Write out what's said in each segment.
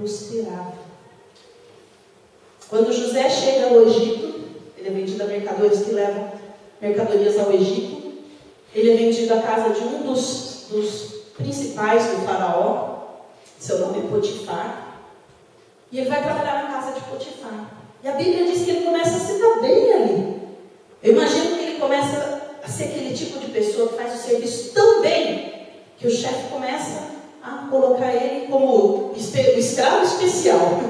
prosperava. Quando José chega ao Egito, ele é vendido a mercadores que levam mercadorias ao Egito. Ele é vendido à casa de um dos principais do faraó, seu nome é Potifar, e ele vai trabalhar na casa de Potifar. E a Bíblia diz que ele começa a se dar bem ali. Eu imagino que ele começa a ser aquele tipo de pessoa que faz o serviço tão bem que o chefe começa a colocar ele como o escravo especial.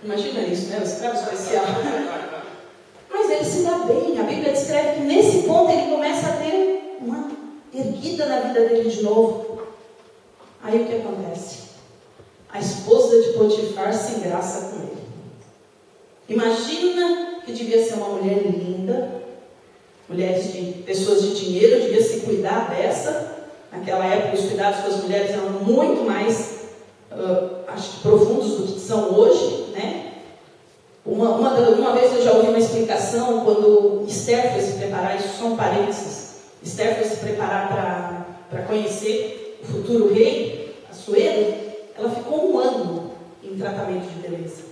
Imagina isso, né? O escravo especial. Mas ele se dá bem. A Bíblia descreve que nesse ponto ele começa a ter uma erguida na vida dele de novo. Aí o que acontece? A esposa de Potifar se engraça com ele. Imagina que devia ser uma mulher linda, pessoas de dinheiro, devia se cuidar dessa. Naquela época os cuidados com as mulheres eram muito mais, acho que profundos do que são hoje, né? Uma vez eu já ouvi uma explicação, quando Esther foi se preparar, isso são parênteses, Esther foi se preparar para conhecer o futuro rei, Assuero, ela ficou 1 ano em tratamento de beleza.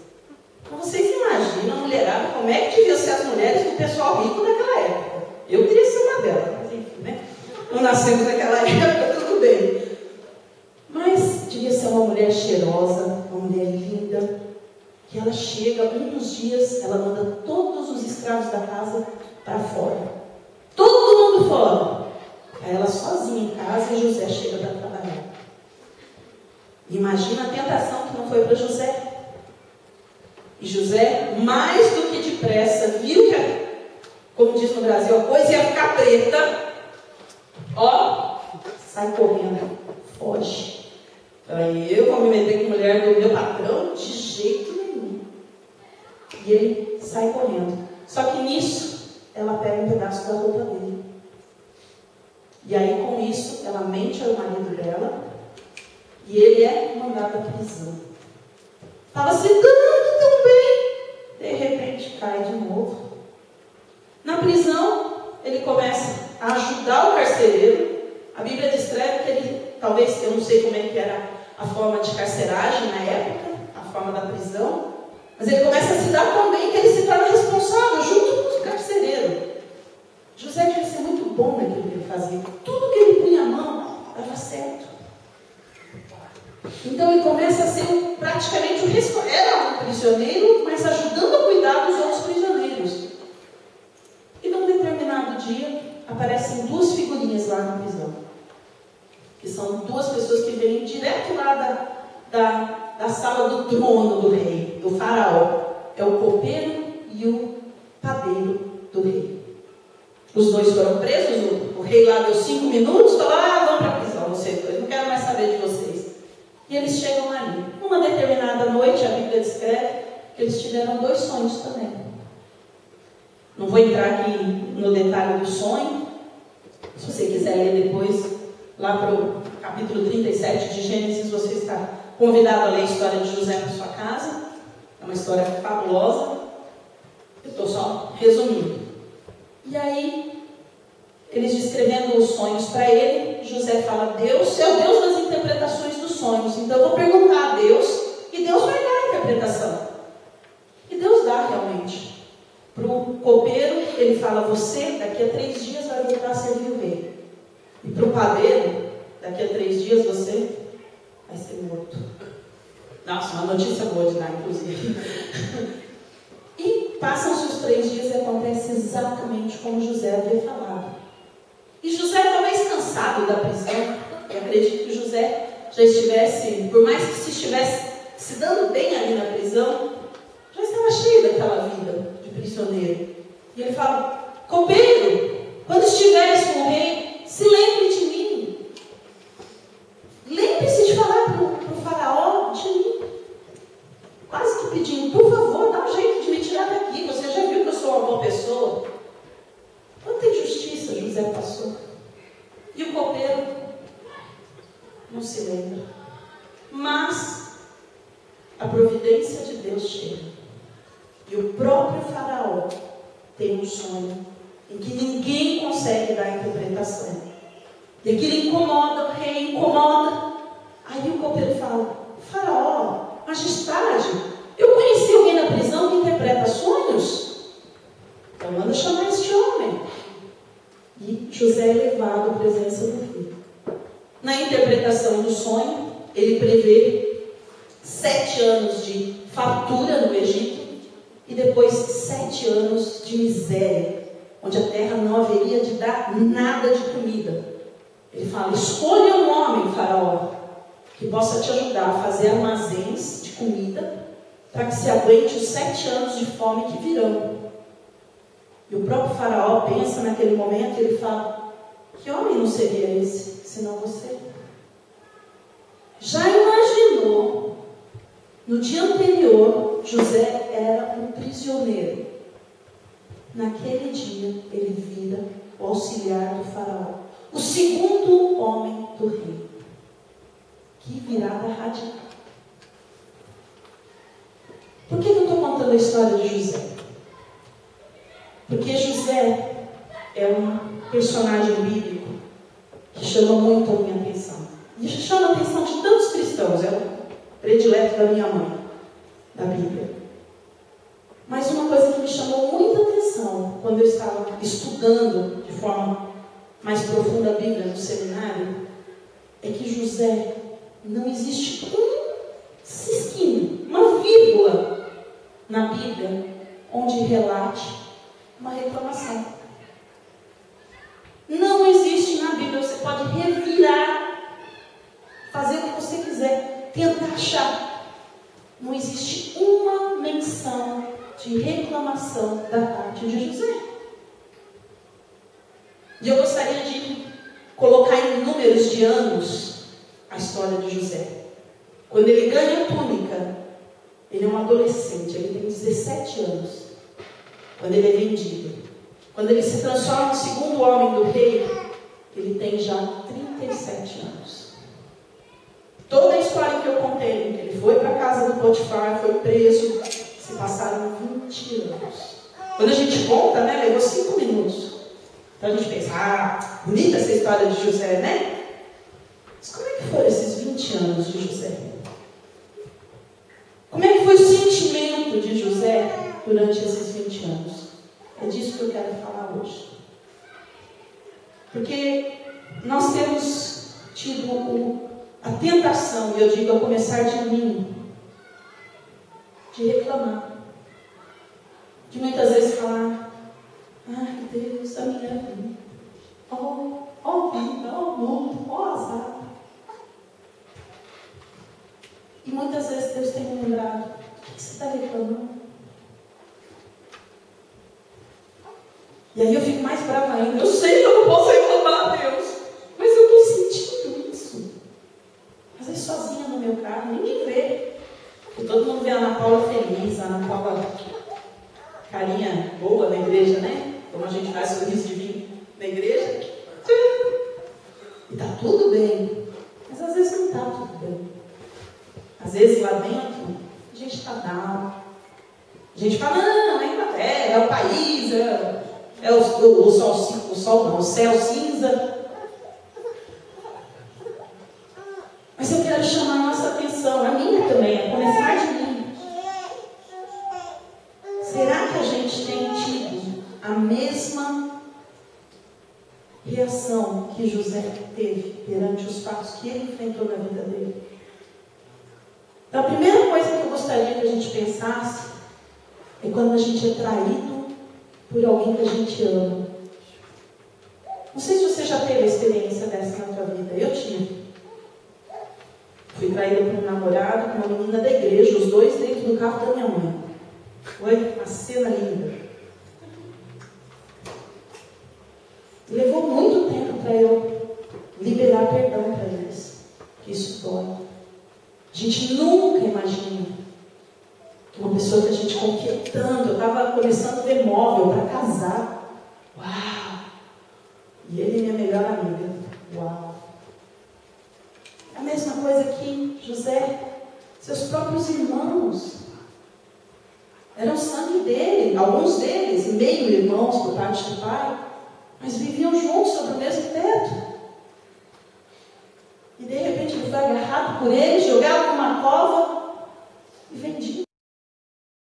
Então vocês imaginam a mulherada, como é que devia ser as mulheres do pessoal rico naquela época? Eu queria ser uma delas, mas enfim, né? Não nascemos naquela época, tudo bem. Mas devia ser uma mulher cheirosa, uma mulher linda, que ela chega, um dos dias, ela manda todos os escravos da casa para fora. Todo mundo fora. Aí ela sozinha em casa e José chega para trabalhar. Imagina a tentação que não foi para José. E José, mais do que depressa, viu que, como diz no Brasil, a coisa ia ficar preta. Ó, sai correndo, foge. Aí eu vou me meter com mulher do meu patrão? De jeito nenhum. E ele sai correndo. Só que nisso, ela pega um pedaço da roupa dele. E aí com isso, ela mente ao marido dela. E ele é mandado à prisão. Estava se dando tão bem. De repente cai de novo. Na prisão, ele começa a ajudar o carcereiro. A Bíblia descreve que ele, talvez, eu não sei como é que era a forma de carceragem na época, a forma da prisão, mas ele começa a se dar tão bem que ele se torna responsável junto com o carcereiro. José devia ser muito bom naquilo que ele fazia. Tudo que ele punha a mão dava certo. Então ele começa a ser praticamente o responsável. Era um prisioneiro, mas ajudando a cuidar dos outros prisioneiros. E num determinado dia, aparecem 2 figurinhas lá na prisão. Que são 2 pessoas que vêm direto lá da sala do trono do rei, do faraó. É o copeiro e o padeiro do rei. Os 2 foram presos, o rei lá deu 5 minutos, falou, vão para a prisão, vocês 2, não quero mais saber de vocês. E eles chegam ali. Uma determinada noite, a Bíblia descreve que eles tiveram 2 sonhos também. Não vou entrar aqui no detalhe do sonho. Se você quiser ler depois, lá para o capítulo 37 de Gênesis, você está convidado a ler a história de José na sua casa. É uma história fabulosa. Eu estou só resumindo. E aí, eles descrevendo os sonhos para ele, José fala, Deus é o Deus das interpretações dos sonhos. Então eu vou perguntar a Deus, e Deus vai dar a interpretação. E Deus dá realmente. Para o copeiro, ele fala, você daqui a 3 dias vai voltar a servir o rei. E para o padeiro, daqui a 3 dias você vai ser morto. Nossa, uma notícia boa de dar, inclusive. E passam-se os 3 dias e acontece exatamente como José havia falado. E José, talvez cansado da prisão, eu acredito que José já estivesse, por mais que se estivesse se dando bem ali na prisão, já estava cheio daquela vida de prisioneiro. E ele fala, copeiro, quando estiveres com o rei, se lembre de mim. Lembre-se de falar para o faraó de mim. Quase que pedindo, por favor, dá um jeito de me tirar daqui. Você já viu que eu sou uma boa pessoa? Quanta injustiça José passou. E o copeiro não se lembra. Mas a providência de Deus chega. E o próprio faraó tem um sonho em que ninguém consegue dar interpretação. E aquilo incomoda o rei, incomoda. Aí o copeiro fala, faraó, majestade, eu conheci alguém na prisão que interpreta sonhos. Então manda chamar este homem. E José é levado à presença do rei. Na interpretação do sonho, ele prevê 7 anos de fartura no Egito e depois 7 anos de miséria, onde a terra não haveria de dar nada de comida. Ele fala: escolha um homem, faraó, que possa te ajudar a fazer armazéns de comida, para que se aguente os 7 anos de fome que virão. E o próprio faraó pensa naquele momento e ele fala: que homem não seria esse, senão você? Já imaginou, no dia anterior, José era um prisioneiro. Naquele dia, ele vira o auxiliar do faraó, o segundo homem do rei. Que virada radical. Por que eu estou contando a história de José? Porque José é um personagem bíblico que chama muito a minha atenção. E chama a atenção de tantos cristãos, é o predileto da minha mãe, da Bíblia. Mas uma coisa que me chamou muita atenção quando eu estava estudando de forma mais profunda a Bíblia no seminário, é que José, não existe um cisquinho, uma vírgula na Bíblia onde relate uma reclamação. Não existe na Bíblia. Você pode revirar, fazer o que você quiser, tentar achar. Não existe uma menção de reclamação da parte de José. E eu gostaria de colocar em números de anos a história de José. Quando ele ganha a túnica, ele é um adolescente, ele tem 17 anos. Quando ele é vendido, quando ele se transforma no segundo homem do rei, ele tem já 37 anos. Toda a história que eu contei, que ele foi para a casa do Potifar, foi preso, se passaram 20 anos. Quando a gente conta, né, levou 5 minutos. Então a gente pensa: bonita essa história de José, né? Mas como é que foram esses 20 anos de José? Como é que foi o sentimento de José durante esses 20 anos? É disso que eu quero falar hoje. Porque nós temos tido a tentação, e eu digo a começar de mim, de reclamar. De muitas vezes falar: ai Deus, a minha vida, ó vida, ó mundo, ó azar. E muitas vezes Deus tem me lembrado: o que você está reclamando? E aí eu fico mais brava ainda. Eu sei que eu não posso reclamar a Deus, mas eu estou sentindo isso. Às vezes sozinha no meu carro, ninguém vê. E todo mundo vê a Ana Paula feliz, a Ana Paula carinha boa na igreja, né? Como a gente faz sorriso de vinho na igreja. E está tudo bem. Mas às vezes não está tudo bem. Às vezes lá dentro, a gente está down. A gente fala: não, é a Inglaterra, é o país, é o céu cinza. Mas eu quero chamar a nossa atenção, a minha também, a começar de mim. Será que a gente tem tido a mesma reação que José teve perante os fatos que ele enfrentou na vida dele? Então, a primeira coisa que eu gostaria que a gente pensasse é quando a gente é traído por alguém que a gente ama. Não sei se você já teve a experiência dessa na sua vida. Eu tive. Fui traída por um namorado, com uma menina da igreja, os dois dentro do carro da minha mãe. Foi uma cena linda. Levou muito tempo para eu liberar perdão para eles. Isso dói. A gente nunca imagina que uma pessoa que a gente confia tanto, eu estava começando a ver móvel para casar. Uau! E ele é minha melhor amiga. Uau! A mesma coisa que José, seus próprios irmãos, eram sangue dele, alguns deles, meio irmãos por parte do pai, mas viviam juntos sobre o mesmo teto. E de repente ele foi agarrado por eles, jogado numa cova,